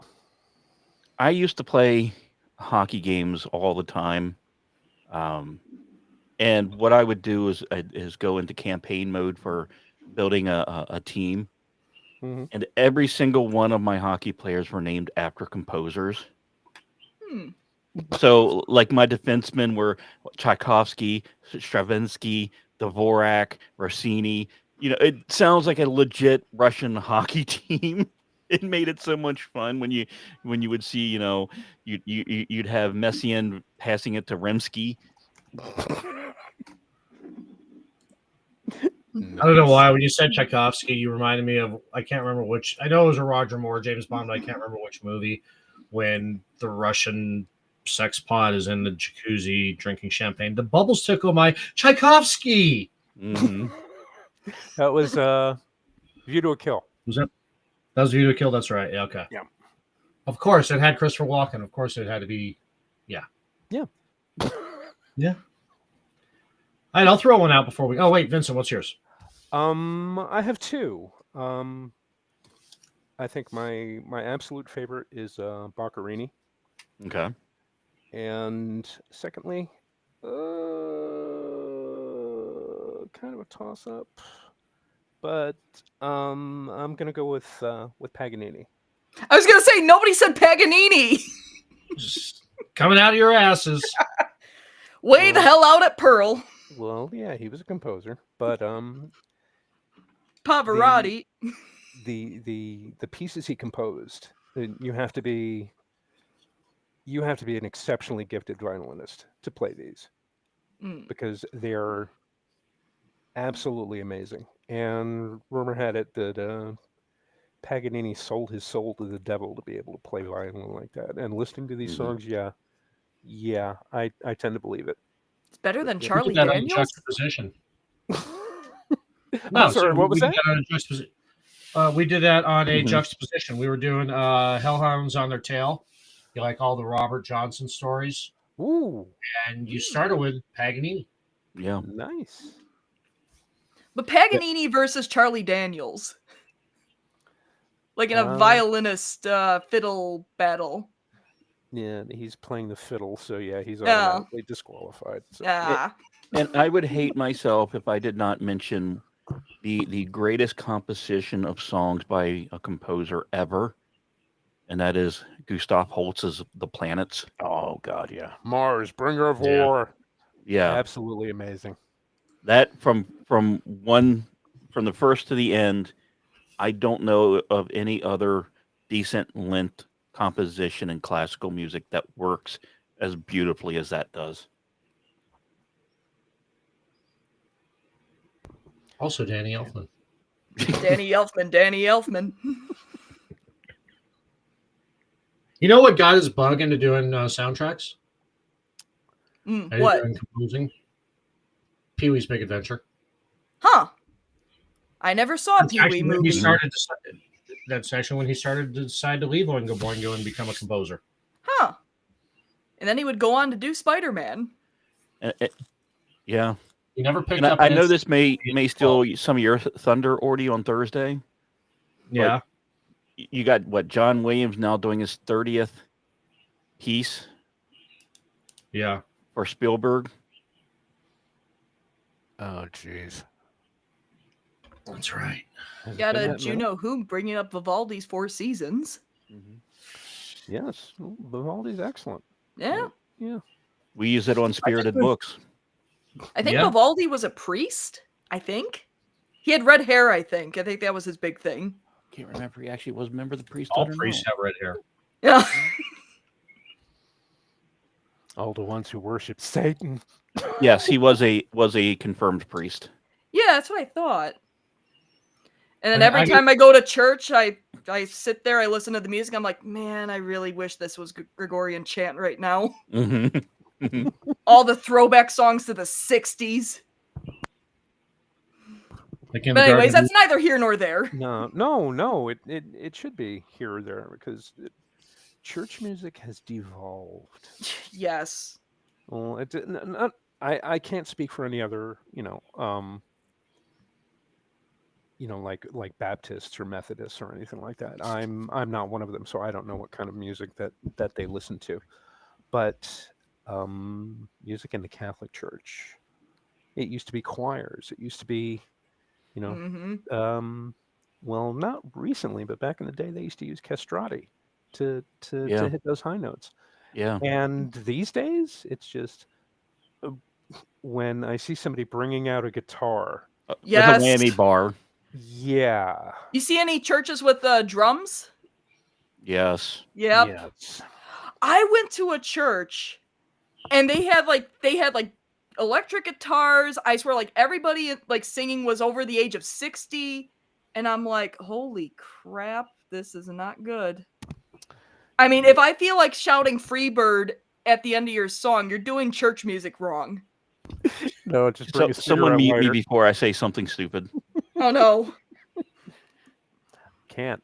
I used to play hockey games all the time. And what I would do is go into campaign mode for building a team. Mhm. And every single one of my hockey players were named after composers. Hmm. So, like my defensemen were Tchaikovsky, Stravinsky, Dvorak, Rossini. You know, it sounds like a legit Russian hockey team. It made it so much fun when you would see, you know, you'd have Messiaen passing it to Rimsky. I don't know why. When you said Tchaikovsky, you reminded me of, I can't remember which, I know it was a Roger Moore, James Bond, but I can't remember which movie, when the Russian sex pod is in the jacuzzi drinking champagne. The bubbles tickle my Tchaikovsky. Hmm. That was View to a Kill. Was that was View to Kill? That's right. Yeah, okay. Yeah. Of course, it had Christopher Walken. Of course, it had to be. Yeah. Yeah. Yeah. All right, I'll throw one out before we. Oh wait, Vincent, what's yours? I have two. I think my absolute favorite is Boccherini, Okay. and secondly, kind of a toss up, but I'm gonna go with Paganini. I was gonna say nobody said Paganini. Just coming out of your asses. Way the hell out at Pearl. Well, yeah, he was a composer, but Pavarotti. the pieces he composed, you have to be an exceptionally gifted violinist to play these because they're absolutely amazing. And rumor had it that Paganini sold his soul to the devil to be able to play violin like that. And listening to these songs, yeah, Yeah, I tend to believe it. It's better than Yeah. We Charlie did that on Daniels. juxtaposition. I'm No, sorry, what was we did that? that on a juxtaposition. We did that on a Mhm. juxtaposition. We were doing Hellhounds on Their Tail. You like all the Robert Johnson stories, Ooh, and you started with Paganini. Yeah. nice. But Paganini versus Charlie Daniels. Like in a Um, violinist fiddle battle. Yeah, he's playing the fiddle, so yeah, he's Yeah. automatically disqualified. So. Ah. And I would hate myself if I did not mention the greatest composition of songs by a composer ever, and that is Gustav Holst's "The Planets." Oh God, yeah. Mars, bringer of Yeah. war. Yeah, Absolutely amazing. that from the first to the end. I don't know of any other decent length composition in classical music that works as beautifully as that does. Also, Danny Elfman. Danny Elfman. You know what got his bug into doing soundtracks? And What? doing composing? Pee Wee's Big Adventure. Huh. I never saw a That's Pee Wee actually when he movie. started. That's actually when he started to decide to leave Oingo Boingo and become a composer. Huh. And then he would go on to do Spider-Man. Yeah, He never picked and up. I know his- this may steal some of your thunder, Ordy, on Thursday. Yeah. You got what, John Williams now doing his 30th piece Yeah. for Spielberg. Oh jeez. That's right. Has it Got been a that minute? Juno Who bringing up Vivaldi's Four Seasons. Yes, Vivaldi's excellent. Yeah. Yeah. We use it on Spirited we- Books. I think Yeah. Vivaldi was a priest. I think. He had red hair, I think. I think that was his big thing. Can't remember. He actually was a member of the priesthood. All or priests no. have red hair. Yeah. All the ones who worship Satan. Yes, he was a confirmed priest. Yeah, that's what I thought. And then I- every I- time I go to church, I sit there, I listen to the music. I'm like, man, I really wish this was Gregorian chant right now. Mm-hmm. All the throwback songs to the 60s. Like in But the anyways, Garden of that's neither here nor there. No. It should be here or there because church music has devolved. Yes. Well, I can't speak for any other, like Baptists or Methodists or anything like that. I'm not one of them, so I don't know what kind of music that they listen to. But music in the Catholic Church, it used to be choirs. It used to be, Mm-hmm. well, not recently, but back in the day, they used to use castrati to Yeah. hit those high notes. Yeah. And these days, it's just when I see somebody bringing out a guitar. Yes. With a whammy bar. Yeah. You see any churches with drums? Yes. Yep. Yes. I went to a church and they had like electric guitars. I swear, like everybody like singing was over the age of 60. And I'm like, holy crap, this is not good. I mean, if I feel like shouting Freebird at the end of your song, you're doing church music wrong. No, just bring a Someone cigarette mute me lighter. before I say something stupid. Oh no. Can't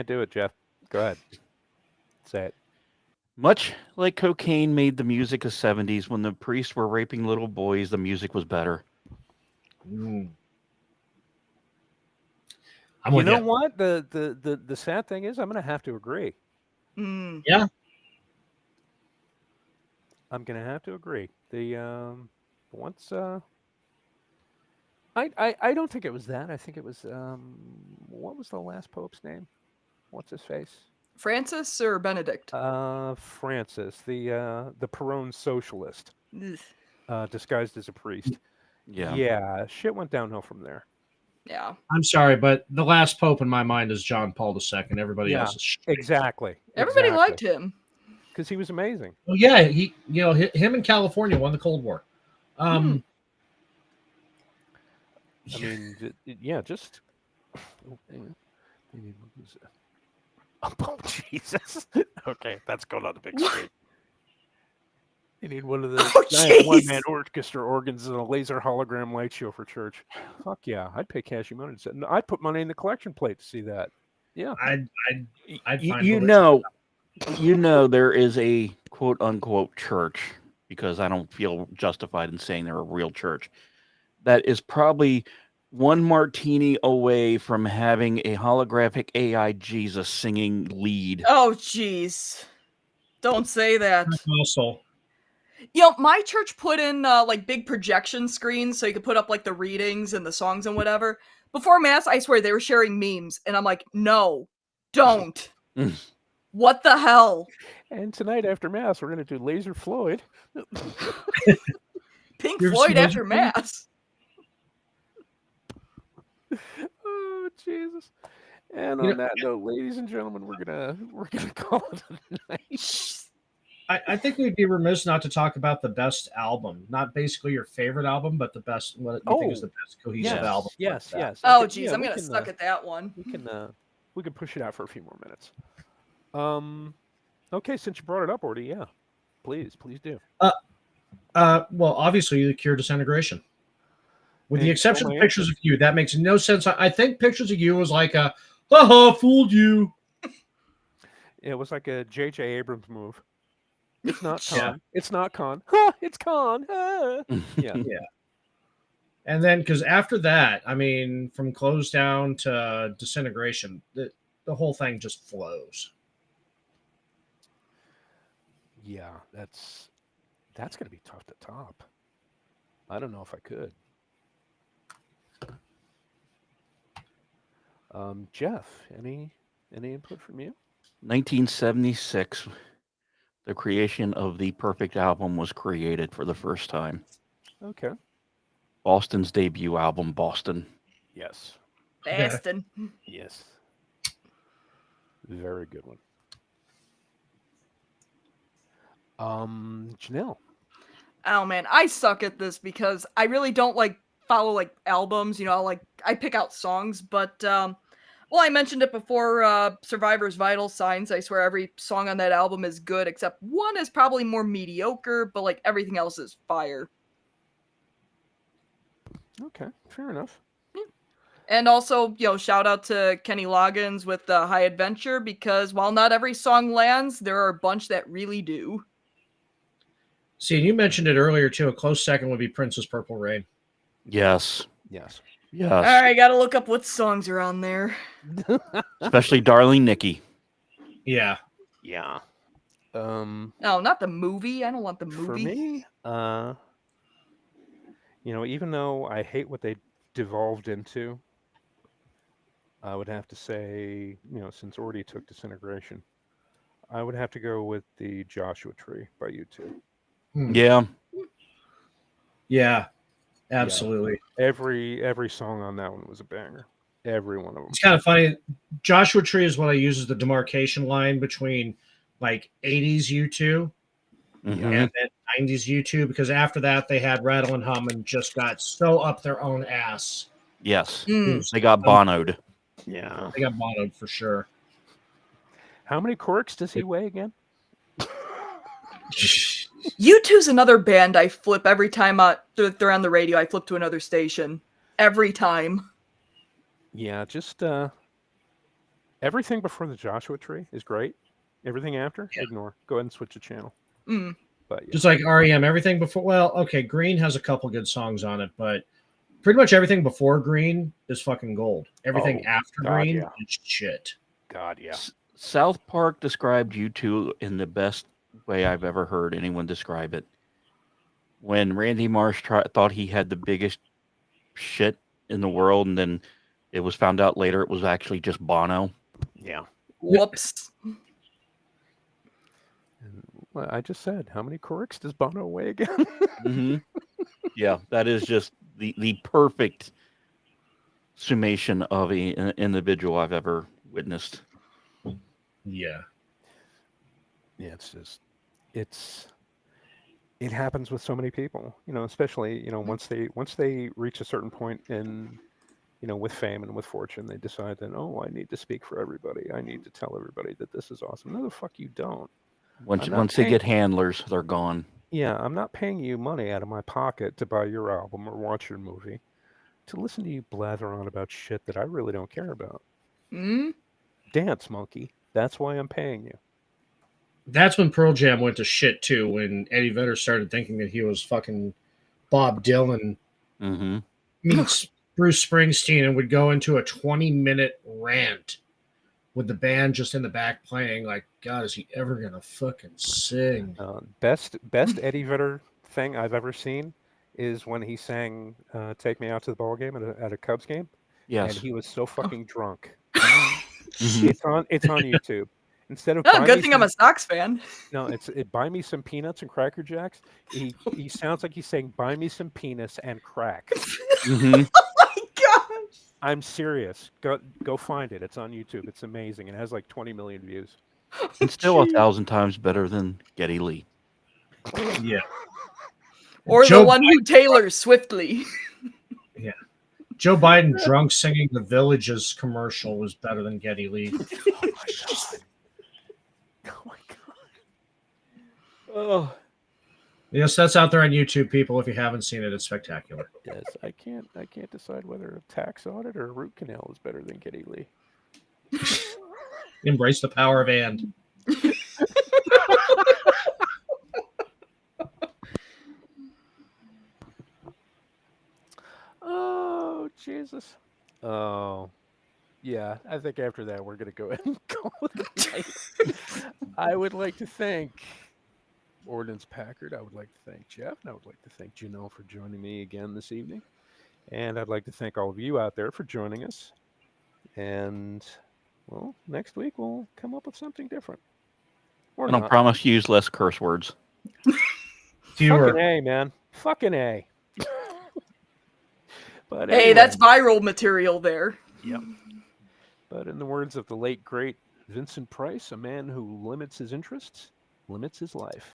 do it, Jeff. Go ahead. Say it. Much like cocaine made the music of 70s, when the priests were raping little boys, the music was better. I'm You with know you. what? The sad thing is, I'm going to have to agree. Mm. Yeah. I'm going to have to agree. Once I don't think it was that. I think it was what was the last pope's name? What's his face? Francis or Benedict? Francis, the Perón socialist, Ugh. disguised as a priest. Yeah. Yeah, shit went downhill from there. Yeah. I'm sorry, but the last pope in my mind is John Paul II. Everybody Yeah, else is shit. Exactly. Everybody liked him. because he was amazing. Well, yeah, him in California won the Cold War. I mean, yeah, just. Oh, hang on. Oh, Jesus. Okay, that's going on the big screen. You need one of the Oh, giant jeez. one-man orchestra organs and a laser hologram light show for church. Fuck yeah, I'd pay cashy money. I'd put money in the collection plate to see that. Yeah. I'd You, find you know, you know, there is a quote unquote church, because I don't feel justified in saying they're a real church, that is probably one martini away from having a holographic AI Jesus singing lead. Oh, jeez. Don't say that. also. You know, my church put in like big projection screens so you could put up like the readings and the songs and whatever. Before mass, I swear they were sharing memes, and I'm like, no, don't. What the hell? And tonight after mass, we're gonna do Laser Floyd. Pink You ever Floyd seen Laser after Floyd? mass. Oh Jesus! And You on know- that note, ladies and gentlemen, we're gonna call it a night. I think we'd be remiss not to talk about the best album. Not basically your favorite album, but the best, what you think is the best cohesive album. Yes, like that. yes. Oh, Okay, jeez, yeah, I'm we gonna can, suck at that one. we can push it out for a few more minutes. Okay, since you brought it up, Orty, yeah, please do. Well, obviously, the Cure Disintegration. With the And exception still of my Pictures of You, that makes no sense. I think Pictures of You was like a, haha, fooled you. It was like a J.J. Abrams move. It's not Con. Yeah. It's not Con. Ha! It's Con. Ha! Yeah. And then, because after that, I mean, from Close Down to Disintegration, the whole thing just flows. Yeah, that's gonna be tough to top. I don't know if I could. Jeff, any input from you? 1976, the creation of the perfect album was created for the first time. Okay. Boston's debut album, Boston. Yes. Bastin. Yes. Very good one. Janelle. Oh man, I suck at this because I really don't like follow like albums. You know, like I pick out songs, but well, I mentioned it before. Survivor's Vital Signs. I swear every song on that album is good, except one is probably more mediocre, but like everything else is fire. Okay, fair enough. And also, you know, shout out to Kenny Loggins with High Adventure, because while not every song lands, there are a bunch that really do. See, and you mentioned it earlier too. A close second would be Prince's Purple Rain. Yes. Yes. Yes. All right, gotta look up what songs are on there. Especially Darling Nikki. Yeah. Yeah. No, not the movie. I don't want the movie. For me, you know, even though I hate what they devolved into, I would have to say, you know, since Orty took Disintegration, I would have to go with the Joshua Tree by U2. Yeah. Yeah. Absolutely. Every song on that one was a banger. Every one of them. It's kind of funny. Joshua Tree is what I use as the demarcation line between like 80s U2 Mhm. and then 90s U2, because after that they had Rattle and Hum and just got so up their own ass. Yes. Mm. They got bonoed. Yeah. They got monoed for sure. How many corks does he weigh again? U2's another band I flip every time they're on the radio. I flip to another station. Every time. Yeah, just everything before the Joshua Tree is great. Everything after, ignore. Go ahead and switch the channel. Mm. But yeah. Just like REM, everything before. Well, okay, Green has a couple good songs on it, but pretty much everything before Green is fucking gold. Everything after God, Green yeah. is shit. God, yeah. South Park described U2 in the best way I've ever heard anyone describe it. When Randy Marsh thought he had the biggest shit in the world, and then it was found out later it was actually just Bono. Yeah. Whoops. And, well, I just said, how many corks does Bono weigh again? Mm-hmm. Yeah, that is just the perfect summation of an individual I've ever witnessed. Yeah. Yeah, it's just it happens with so many people, you know, especially, you know, once they reach a certain point in, you know, with fame and with fortune, they decide that, oh, I need to speak for everybody. I need to tell everybody that this is awesome. No, the fuck you don't. Once they get handlers, they're gone. Yeah, I'm not paying you money out of my pocket to buy your album or watch your movie, to listen to you blather on about shit that I really don't care about. Hmm? Dance, monkey. That's why I'm paying you. That's when Pearl Jam went to shit too. When Eddie Vedder started thinking that he was fucking Bob Dylan Mm-hmm. meets Bruce Springsteen and would go into a 20-minute rant with the band just in the back playing. Like, God, is he ever gonna fucking sing? Best Eddie Vedder thing I've ever seen is when he sang "Take Me Out to the Ball Game" at a Cubs game, and Yes. he was so fucking drunk. Mm-hmm. It's on YouTube. Instead of Oh, buy good me thing I'm a some Sox fan. no, buy me some peanuts and Cracker Jacks. He sounds like he's saying buy me some penis and crack. Mm-hmm. Oh my gosh. I'm serious. Go find it. It's on YouTube. It's amazing. It has like 20 million views. And still 1,000 times better than Geddy Lee. Yeah. Or the Joe, one who tailors swiftly. yeah. Joe Biden drunk singing the Villages commercial was better than Geddy Lee. Oh my god. Oh my god. Oh. Yes, that's out there on YouTube, people. If you haven't seen it, it's spectacular. Yes, I can't decide whether a tax audit or a root canal is better than Geddy Lee. Embrace the power of and. Oh, Jesus. Oh. Yeah, I think after that we're going to go ahead and call it a night. I would like to thank Ordnance Packard. I would like to thank Jeff. And I would like to thank Janelle for joining me again this evening. And I'd like to thank all of you out there for joining us. And, well, next week we'll come up with something different. Or And I not. promise use less curse words. Fewer. Fucking A, man. Fucking A. But Hey, anyway. that's viral material there. Yep. But in the words of the late, great Vincent Price, a man who limits his interests limits his life.